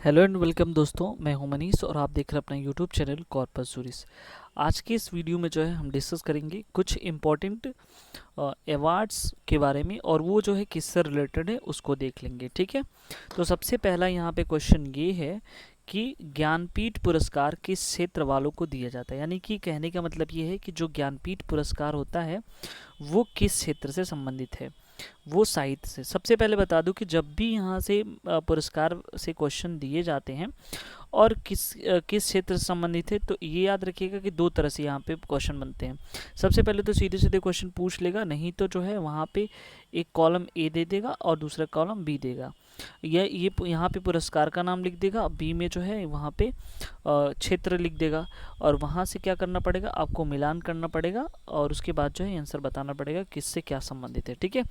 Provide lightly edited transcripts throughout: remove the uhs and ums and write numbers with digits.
Hello and welcome दोस्तों, मैं हूं मनीष और आप देख रहे हैं अपना यूट्यूब चैनल कॉर्पस जूरिस। आज के इस वीडियो में जो है हम डिस्कस करेंगे कुछ इम्पोर्टेंट अवार्ड्स के बारे में और वो जो है किससे रिलेटेड है उसको देख लेंगे। ठीक है, तो सबसे पहला यहाँ पे क्वेश्चन ये है कि ज्ञानपीठ पुरस्कार किस क्षेत्र वालों को दिया जाता है। यानी कि कहने का मतलब ये है कि जो ज्ञानपीठ पुरस्कार होता है वो किस क्षेत्र से संबंधित है, वो साहित्य से। सबसे पहले बता दूं कि जब भी यहाँ से पुरस्कार से क्वेश्चन दिए जाते हैं और किस क्षेत्र से संबंधित है, तो ये याद रखिएगा कि दो तरह से यहाँ पे क्वेश्चन बनते हैं। सबसे पहले तो सीधे सीधे क्वेश्चन पूछ लेगा, नहीं तो जो है वहाँ पे एक कॉलम ए दे देगा और दूसरा कॉलम बी देगा। ये यहाँ पे पुरस्कार का नाम लिख देगा, बी में जो है वहाँ पे क्षेत्र लिख देगा और वहाँ से क्या करना पड़ेगा, आपको मिलान करना पड़ेगा और उसके बाद जो है आंसर बताना पड़ेगा किससे क्या संबंधित है। ठीक है,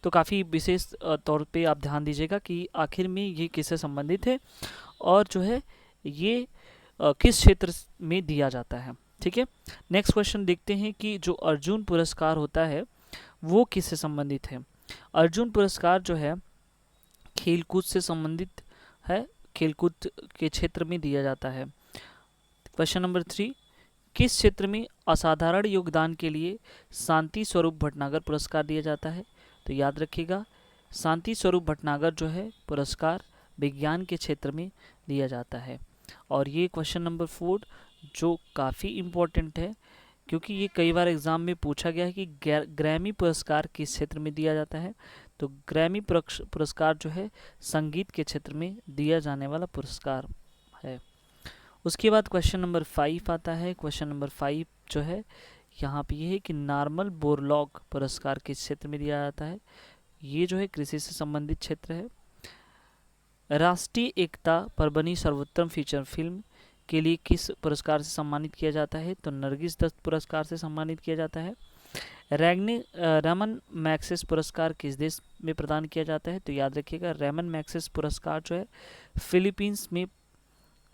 तो काफ़ी विशेष तौर पे आप ध्यान दीजिएगा कि आखिर में ये किससे संबंधित है और जो है ये किस क्षेत्र में दिया जाता है। ठीक है, नेक्स्ट क्वेश्चन देखते हैं कि जो अर्जुन पुरस्कार होता है वो किससे संबंधित है। अर्जुन पुरस्कार जो है खेलकूद से संबंधित है, खेलकूद के क्षेत्र में दिया जाता है। क्वेश्चन नंबर 3, किस क्षेत्र में असाधारण योगदान के लिए शांति स्वरूप भटनागर पुरस्कार दिया जाता है। तो याद रखिएगा, शांति स्वरूप भटनागर जो है पुरस्कार विज्ञान के क्षेत्र में दिया जाता है। और ये क्वेश्चन नंबर 4 जो काफ़ी इम्पोर्टेंट है क्योंकि ये कई बार एग्जाम में पूछा गया है कि ग्रैमी पुरस्कार किस क्षेत्र में दिया जाता है। तो ग्रैमी पुरस्कार जो है संगीत के क्षेत्र में दिया जाने वाला पुरस्कार है। उसके बाद क्वेश्चन नंबर 5 आता है। क्वेश्चन नंबर 5 जो है यहाँ पे ये है कि नॉर्मल बोरलॉग पुरस्कार किस क्षेत्र में दिया जाता है। ये जो है कृषि से संबंधित क्षेत्र है। राष्ट्रीय एकता पर बनी सर्वोत्तम फीचर फिल्म के लिए किस पुरस्कार से सम्मानित किया जाता है। तो नरगिस दत्त पुरस्कार से सम्मानित किया जाता है। रमन मैग्सेस पुरस्कार किस देश में प्रदान किया जाता है। तो याद रखिएगा, रमन मैग्सेस पुरस्कार जो है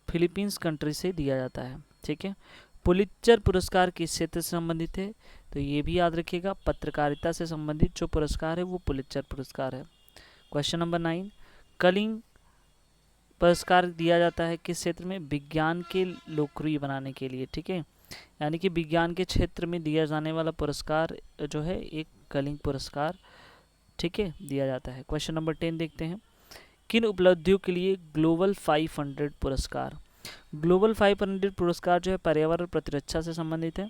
फिलीपींस कंट्री से दिया जाता है। ठीक है, पुलित्जर पुरस्कार किस क्षेत्र से संबंधित है। तो ये भी याद रखिएगा, पत्रकारिता से संबंधित जो पुरस्कार है वो पुलित्जर पुरस्कार है। क्वेश्चन नंबर 9, कलिंग पुरस्कार दिया जाता है किस क्षेत्र में, विज्ञान के लोकप्रिय बनाने के लिए। ठीक है, यानी कि विज्ञान के क्षेत्र में दिया जाने वाला पुरस्कार जो है एक कलिंग पुरस्कार, ठीक है, दिया जाता है। क्वेश्चन नंबर 10 देखते हैं, किन उपलब्धियों के लिए ग्लोबल 500 पुरस्कार। ग्लोबल 500 पुरस्कार जो है पर्यावरण प्रतिरक्षा से संबंधित है।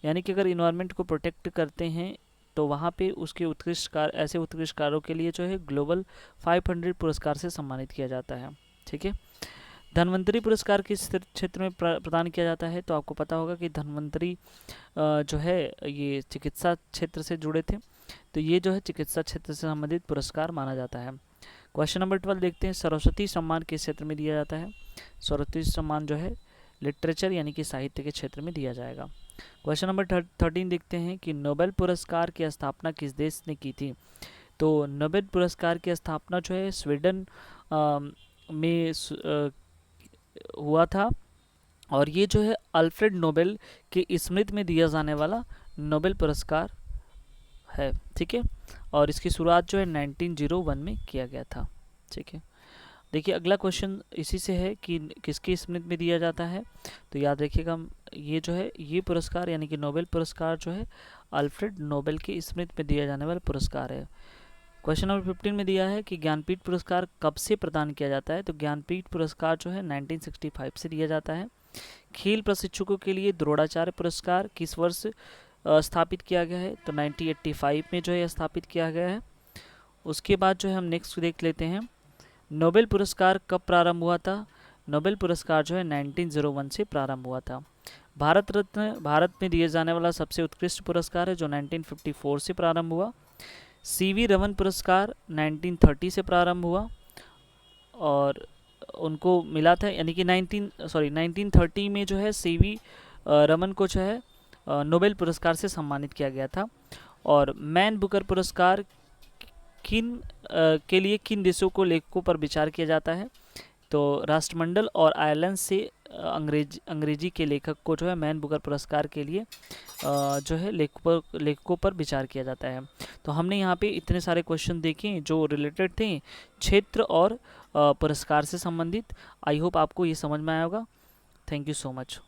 यानी कि अगर इन्वायरमेंट को प्रोटेक्ट करते हैं तो वहाँ पे उसके उत्कृष्ट कार्य, ऐसे उत्कृष्ट कार्यों के लिए जो है ग्लोबल 500 पुरस्कार से सम्मानित किया जाता है। ठीक है, धन्वंतरी पुरस्कार किस क्षेत्र में प्रदान किया जाता है। तो आपको पता होगा कि धन्वंतरी जो है ये चिकित्सा क्षेत्र से जुड़े थे, तो ये जो है चिकित्सा क्षेत्र से संबंधित पुरस्कार माना जाता है। क्वेश्चन नंबर 12 देखते हैं, सरस्वती सम्मान किस क्षेत्र में दिया जाता है। सरस्वती सम्मान जो है लिटरेचर यानी कि साहित्य के क्षेत्र में दिया जाएगा। क्वेश्चन नंबर 13 देखते हैं कि नोबेल पुरस्कार की स्थापना किस देश ने की थी। तो नोबेल पुरस्कार की स्थापना जो है स्वीडन में हुआ था और ये जो है अल्फ्रेड नोबेल की स्मृति में दिया जाने वाला नोबेल पुरस्कार है। ठीक है, और इसकी शुरुआत जो है 1901 में किया गया था। ठीक है, देखिए अगला क्वेश्चन इसी से है कि किसकी स्मृति में दिया जाता है। तो याद रखिएगा, ये जो है ये पुरस्कार यानी कि नोबेल पुरस्कार जो है अल्फ्रेड नोबेल की स्मृति में दिया जाने वाला पुरस्कार है। क्वेश्चन नंबर 15 में दिया है कि ज्ञानपीठ पुरस्कार कब से प्रदान किया जाता है। तो ज्ञानपीठ पुरस्कार जो है 1965 से दिया जाता है। खेल प्रशिक्षकों के लिए द्रोणाचार्य पुरस्कार किस वर्ष स्थापित किया गया है। तो 1985 में जो है स्थापित किया गया है। उसके बाद जो है हम नेक्स्ट देख लेते हैं, नोबेल पुरस्कार कब प्रारंभ हुआ था। नोबेल पुरस्कार जो है 1901 से प्रारंभ हुआ था। भारत रत्न भारत में दिए जाने वाला सबसे उत्कृष्ट पुरस्कार है जो 1954 से प्रारंभ हुआ। सीवी रमन पुरस्कार 1930 से प्रारंभ हुआ और उनको मिला था, यानी कि 1930 में जो है सीवी रमन को जो है नोबेल पुरस्कार से सम्मानित किया गया था। और मैन बुकर पुरस्कार के लिए किन देशों को लेखकों पर विचार किया जाता है। तो राष्ट्रमंडल और आयरलैंड से अंग्रेजी के लेखक को जो है मैन बुकर पुरस्कार के लिए जो है लेखकों पर विचार किया जाता है। तो हमने यहाँ पे इतने सारे क्वेश्चन देखे जो रिलेटेड थे क्षेत्र और पुरस्कार से संबंधित। आई होप आपको ये समझ में आया होगा। Thank you so much.